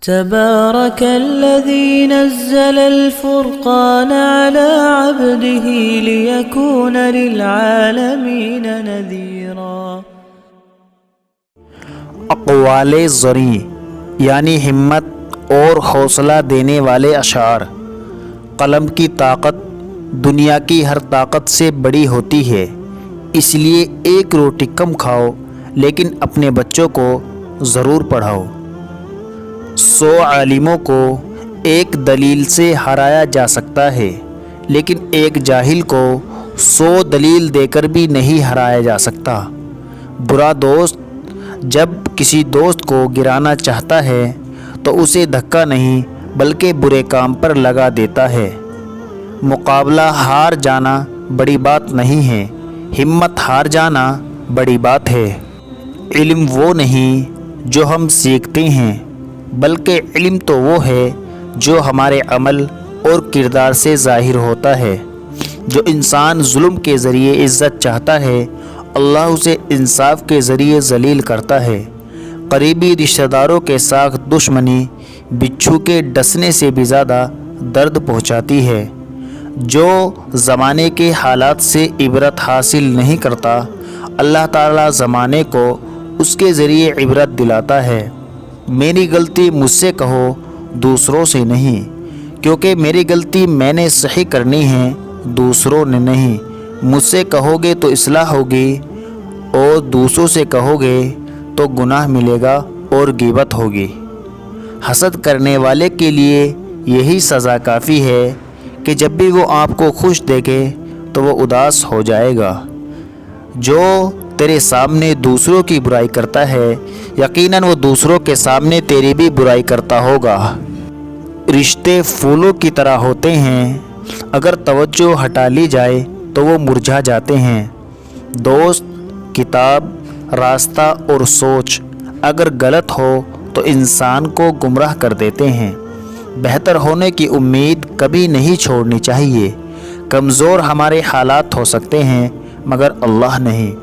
تبارك الذي نزل الفرقان على عبده ليكون للعالمين نذيرا۔ اقوال زرعی یعنی ہمت اور حوصلہ دینے والے اشعار۔ قلم کی طاقت دنیا کی ہر طاقت سے بڑی ہوتی ہے، اس لیے ایک روٹی کم کھاؤ لیکن اپنے بچوں کو ضرور پڑھاؤ۔ 100 عالموں کو ایک دلیل سے ہرایا جا سکتا ہے، لیکن ایک جاہل کو 100 دلیل دے کر بھی نہیں ہرایا جا سکتا۔ برا دوست جب کسی دوست کو گرانا چاہتا ہے تو اسے دھکا نہیں بلکہ برے کام پر لگا دیتا ہے۔ مقابلہ ہار جانا بڑی بات نہیں ہے، ہمت ہار جانا بڑی بات ہے۔ علم وہ نہیں جو ہم سیکھتے ہیں، بلکہ علم تو وہ ہے جو ہمارے عمل اور کردار سے ظاہر ہوتا ہے۔ جو انسان ظلم کے ذریعے عزت چاہتا ہے، اللہ اسے انصاف کے ذریعے ذلیل کرتا ہے۔ قریبی رشتہ داروں کے ساتھ دشمنی بچھو کے ڈسنے سے بھی زیادہ درد پہنچاتی ہے۔ جو زمانے کے حالات سے عبرت حاصل نہیں کرتا، اللہ تعالیٰ زمانے کو اس کے ذریعے عبرت دلاتا ہے۔ میری غلطی مجھ سے کہو، دوسروں سے نہیں، کیونکہ میری غلطی میں نے صحیح کرنی ہے، دوسروں نے نہیں۔ مجھ سے کہو گے تو اصلاح ہوگی، اور دوسروں سے کہو گے تو گناہ ملے گا اور غیبت ہوگی۔ حسد کرنے والے کے لیے یہی سزا کافی ہے کہ جب بھی وہ آپ کو خوش دیکھے تو وہ اداس ہو جائے گا۔ جو تیرے سامنے دوسروں کی برائی کرتا ہے، یقیناً وہ دوسروں کے سامنے تیری بھی برائی کرتا ہوگا۔ رشتے پھولوں کی طرح ہوتے ہیں، اگر توجہ ہٹا لی جائے تو وہ مرجھا جاتے ہیں۔ دوست، کتاب، راستہ اور سوچ اگر غلط ہو تو انسان کو گمراہ کر دیتے ہیں۔ بہتر ہونے کی امید کبھی نہیں چھوڑنی چاہیے۔ کمزور ہمارے حالات ہو سکتے ہیں مگر اللہ نہیں۔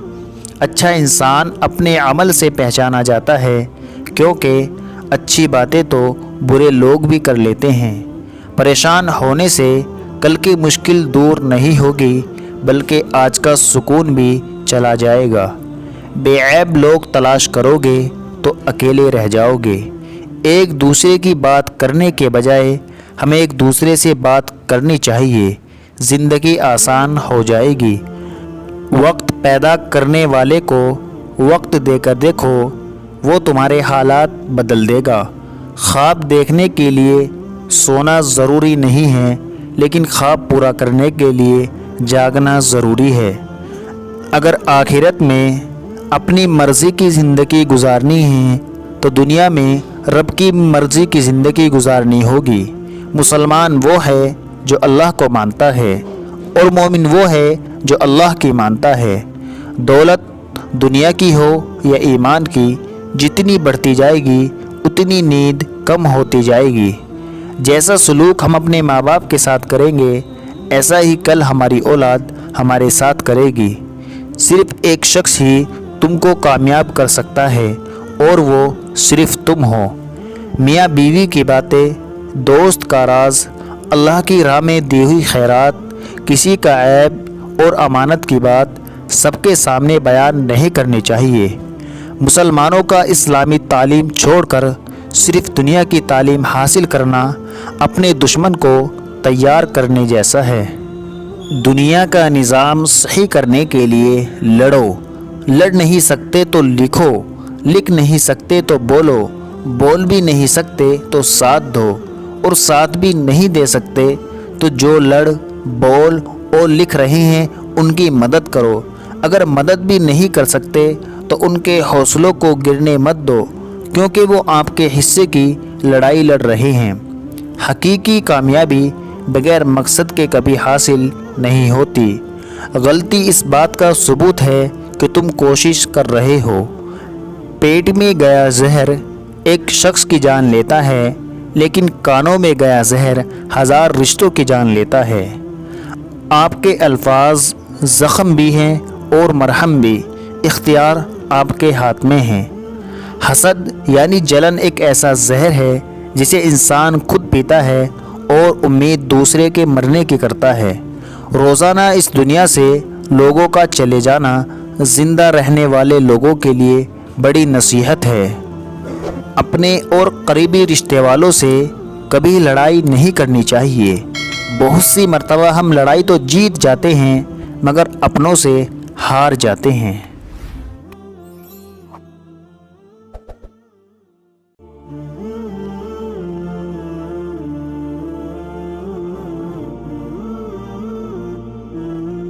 اچھا انسان اپنے عمل سے پہچانا جاتا ہے، کیونکہ اچھی باتیں تو برے لوگ بھی کر لیتے ہیں۔ پریشان ہونے سے کل کی مشکل دور نہیں ہوگی، بلکہ آج کا سکون بھی چلا جائے گا۔ بے عیب لوگ تلاش کرو گے تو اکیلے رہ جاؤ گے۔ ایک دوسرے کی بات کرنے کے بجائے ہمیں ایک دوسرے سے بات کرنی چاہیے، زندگی آسان ہو جائے گی۔ وقت پیدا کرنے والے کو وقت دے کر دیکھو، وہ تمہارے حالات بدل دے گا۔ خواب دیکھنے کے لیے سونا ضروری نہیں ہے، لیکن خواب پورا کرنے کے لیے جاگنا ضروری ہے۔ اگر آخرت میں اپنی مرضی کی زندگی گزارنی ہے تو دنیا میں رب کی مرضی کی زندگی گزارنی ہوگی۔ مسلمان وہ ہے جو اللہ کو مانتا ہے، اور مومن وہ ہے جو اللہ کی مانتا ہے۔ دولت دنیا کی ہو یا ایمان کی، جتنی بڑھتی جائے گی اتنی نیند کم ہوتی جائے گی۔ جیسا سلوک ہم اپنے ماں باپ کے ساتھ کریں گے، ایسا ہی کل ہماری اولاد ہمارے ساتھ کرے گی۔ صرف ایک شخص ہی تم کو کامیاب کر سکتا ہے، اور وہ صرف تم ہو۔ میاں بیوی کی باتیں، دوست کا راز، اللہ کی راہ میں دی ہوئی خیرات، کسی کا عیب اور امانت کی بات سب کے سامنے بیان نہیں کرنی چاہیے۔ مسلمانوں کا اسلامی تعلیم چھوڑ کر صرف دنیا کی تعلیم حاصل کرنا اپنے دشمن کو تیار کرنے جیسا ہے۔ دنیا کا نظام صحیح کرنے کے لیے لڑو، لڑ نہیں سکتے تو لکھو، لکھ نہیں سکتے تو بولو، بول بھی نہیں سکتے تو ساتھ دو، اور ساتھ بھی نہیں دے سکتے تو جو لڑ، بول اور لکھ رہے ہیں ان کی مدد کرو۔ اگر مدد بھی نہیں کر سکتے تو ان کے حوصلوں کو گرنے مت دو، کیونکہ وہ آپ کے حصے کی لڑائی لڑ رہے ہیں۔ حقیقی کامیابی بغیر مقصد کے کبھی حاصل نہیں ہوتی۔ غلطی اس بات کا ثبوت ہے کہ تم کوشش کر رہے ہو۔ پیٹ میں گیا زہر ایک شخص کی جان لیتا ہے، لیکن کانوں میں گیا زہر 1000 رشتوں کی جان لیتا ہے۔ آپ کے الفاظ زخم بھی ہیں اور مرہم بھی، اختیار آپ کے ہاتھ میں ہے۔ حسد یعنی جلن ایک ایسا زہر ہے جسے انسان خود پیتا ہے اور امید دوسرے کے مرنے کی کرتا ہے۔ روزانہ اس دنیا سے لوگوں کا چلے جانا زندہ رہنے والے لوگوں کے لیے بڑی نصیحت ہے۔ اپنے اور قریبی رشتے والوں سے کبھی لڑائی نہیں کرنی چاہیے۔ بہت سی مرتبہ ہم لڑائی تو جیت جاتے ہیں مگر اپنوں سے ہار جاتے ہیں۔